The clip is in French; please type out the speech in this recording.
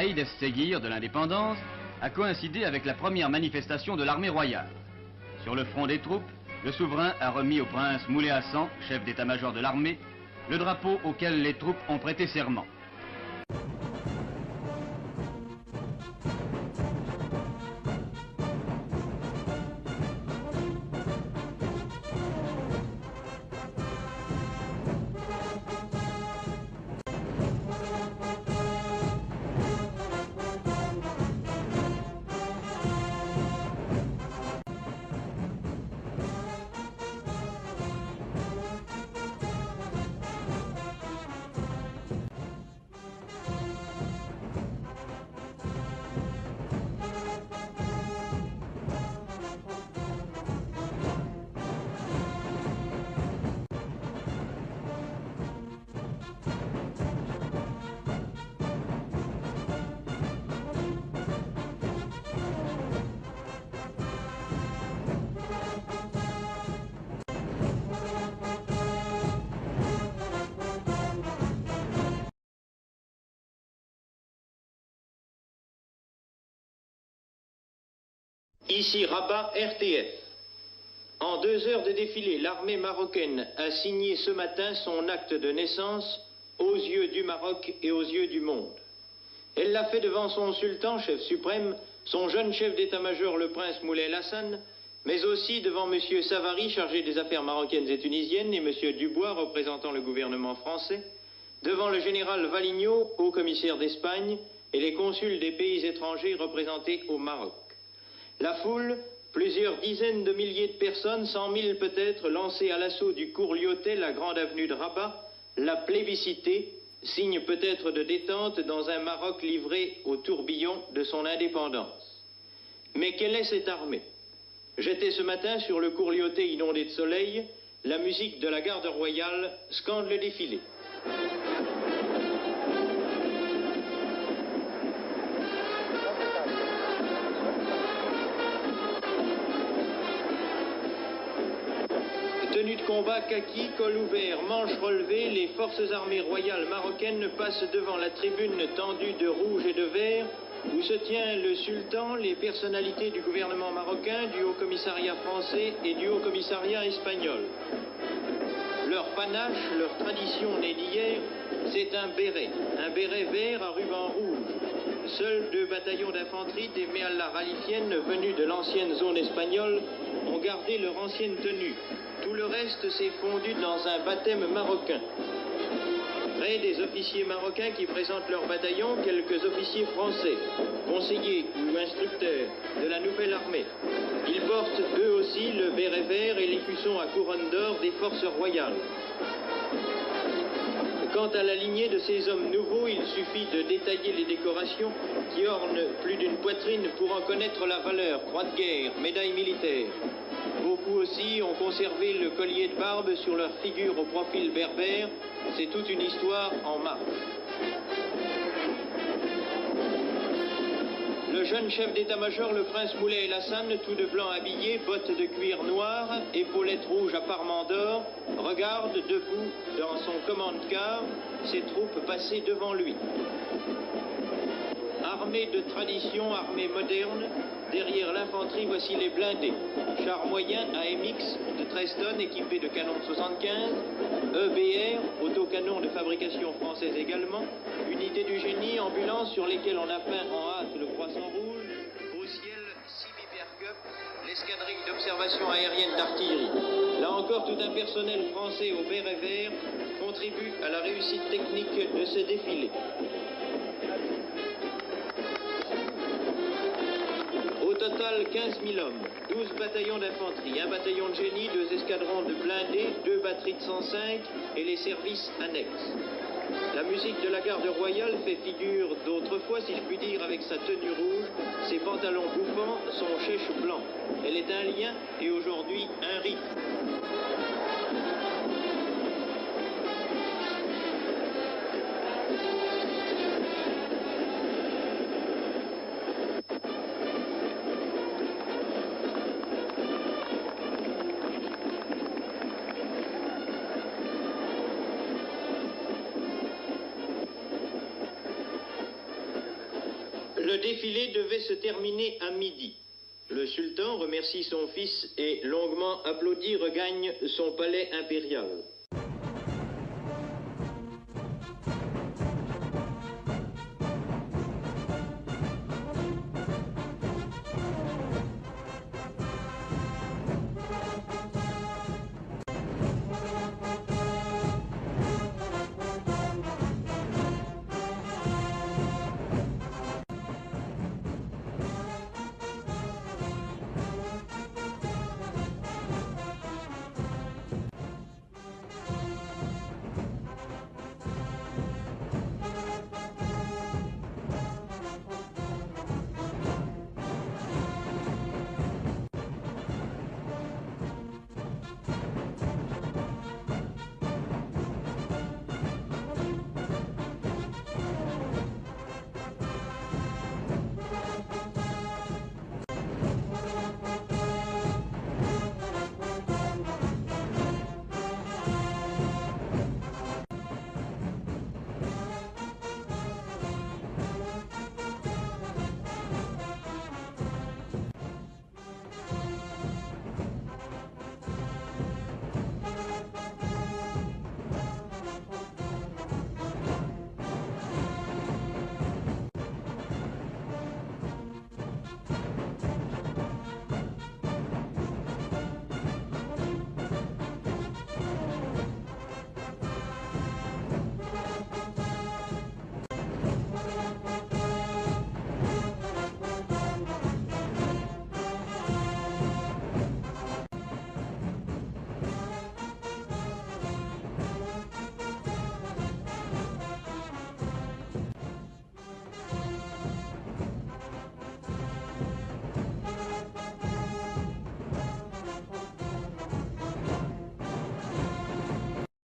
Aïd es-Séguir de l'indépendance a coïncidé avec la première manifestation de l'armée royale. Sur le front des troupes, le souverain a remis au prince Moulay Hassan, chef d'état-major de l'armée, le drapeau auquel les troupes ont prêté serment. Ici Rabat, RTF. En 2 heures de défilé, l'armée marocaine a signé ce matin son acte de naissance aux yeux du Maroc et aux yeux du monde. Elle l'a fait devant son sultan, chef suprême, son jeune chef d'état-major, le prince Moulay Hassan, mais aussi devant M. Savary, chargé des affaires marocaines et tunisiennes, et M. Dubois, représentant le gouvernement français, devant le général Valigno, haut commissaire d'Espagne, et les consuls des pays étrangers représentés au Maroc. La foule, plusieurs dizaines de milliers de personnes, 100 000 peut-être, lancées à l'assaut du cours Lyotet, la grande avenue de Rabat, l'a plébiscité, signe peut-être de détente dans un Maroc livré au tourbillon de son indépendance. Mais quelle est cette armée? J'étais ce matin sur le cours Lyotet inondé de soleil, la musique de la garde royale scande le défilé. Tenue de combat kaki, col ouvert, manches relevées, les forces armées royales marocaines passent devant la tribune tendue de rouge et de vert où se tient le sultan, les personnalités du gouvernement marocain, du haut-commissariat français et du haut-commissariat espagnol. Leur panache, leur tradition née d'hier, c'est un béret vert à ruban rouge. Seuls 2 bataillons d'infanterie des Méallas ralifiennes venus de l'ancienne zone espagnole ont gardé leur ancienne tenue. Tout le reste s'est fondu dans un baptême marocain. Près des officiers marocains qui présentent leur bataillon, quelques officiers français, conseillers ou instructeurs de la nouvelle armée. Ils portent eux aussi le béret vert et l'écusson à couronne d'or des forces royales. Quant à la lignée de ces hommes nouveaux, il suffit de détailler les décorations qui ornent plus d'une poitrine pour en connaître la valeur. Croix de guerre, médaille militaire. Beaucoup aussi ont conservé le collier de barbe sur leur figure au profil berbère. C'est toute une histoire en marche. Le jeune chef d'état-major, le prince Moulay Hassan, tout de blanc habillé, bottes de cuir noir, épaulettes rouges à parements d'or, regarde debout dans son commande-car ses troupes passer devant lui. Armée de tradition, armée moderne, derrière l'infanterie, voici les blindés. Chars moyens AMX de 13 tonnes équipés de canons de 75, EBR, autocanons de fabrication française également, unités du génie, ambulances sur lesquelles on a peint en hâte le croissant rouge, au ciel, 6 Viper-Cup, l'escadrille d'observation aérienne d'artillerie. Là encore, tout un personnel français au béret vert contribue à la réussite technique de ce défilé. Au total, 15 000 hommes, 12 bataillons d'infanterie, 1 bataillon de génie, 2 escadrons de blindés, 2 batteries de 105 et les services annexes. La musique de la garde royale fait figure d'autrefois, si je puis dire, avec sa tenue rouge, ses pantalons bouffants, son chèche blanc. Elle est un lien et aujourd'hui un rite. Le défilé devait se terminer à midi. Le sultan remercie son fils et, longuement applaudi, regagne son palais impérial.